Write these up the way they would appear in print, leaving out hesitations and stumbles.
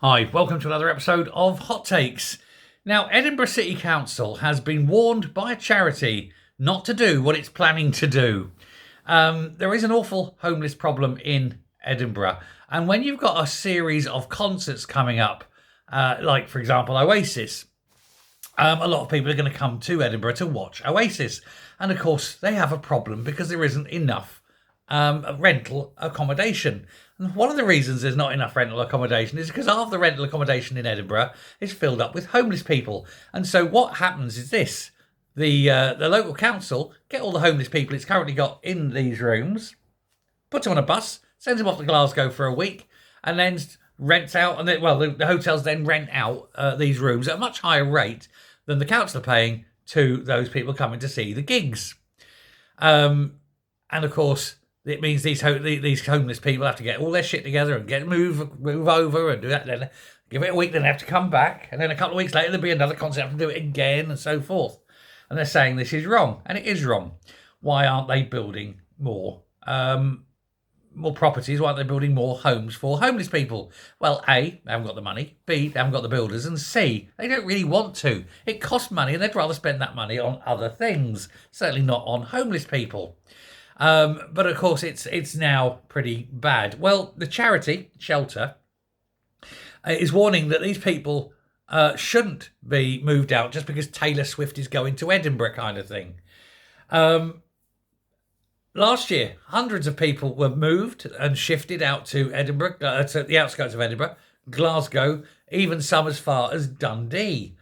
Hi, welcome to another episode of Hot Takes. Now, Edinburgh City Council has been warned by a charity not to do what it's planning to do. There is an awful homeless problem in Edinburgh, and when you've got a series of concerts coming up, like for example Oasis, a lot of people are going to come to Edinburgh to watch Oasis, and of course they have a problem because there isn't enough rental accommodation. And one of the reasons there's not enough rental accommodation is because half the rental accommodation in Edinburgh is filled up with homeless people. And so what happens is this: the local council get all the homeless people it's currently got in these rooms, puts them on a bus, sends them off to Glasgow for a week, and then rents out. And then, the hotels then rent out these rooms at a much higher rate than the council are paying to those people coming to see the gigs. And of course, it means these homeless people have to get all their shit together and move over and do that. Then give it a week, then they have to come back, and then a couple of weeks later there'll be another concert, have to do it again, and so forth. And they're saying this is wrong, and it is wrong. Why aren't they building more properties? Why aren't they building more homes for homeless people? Well, A, they haven't got the money. B, they haven't got the builders, and C, they don't really want to. It costs money, and they'd rather spend that money on other things. Certainly not on homeless people. But of course, it's now pretty bad. Well, the charity Shelter is warning that these people shouldn't be moved out just because Taylor Swift is going to Edinburgh, kind of thing. Last year, hundreds of people were moved and shifted out to Edinburgh, to the outskirts of Edinburgh, Glasgow, even some as far as Dundee.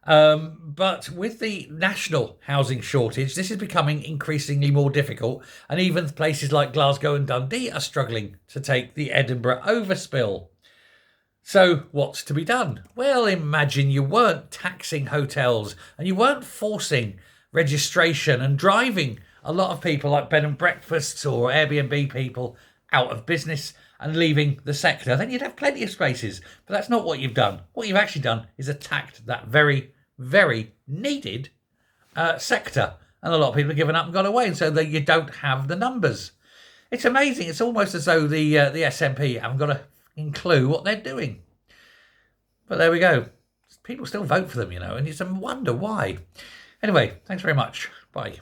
But with the national housing shortage, this is becoming increasingly more difficult, and even places like Glasgow and Dundee are struggling to take the Edinburgh overspill. So what's to be done? Well, imagine you weren't taxing hotels and you weren't forcing registration and driving a lot of people like bed and breakfasts or Airbnb people out of business and leaving the sector. Then you'd have plenty of spaces. But that's not what you've done. What you've actually done is attacked that very needed sector, and a lot of people have given up and gone away, and so that you don't have the numbers. It's amazing. It's almost as though the SNP haven't got a clue what they're doing. But there we go. People still vote for them, and it's a wonder why. Anyway, thanks very much. Bye.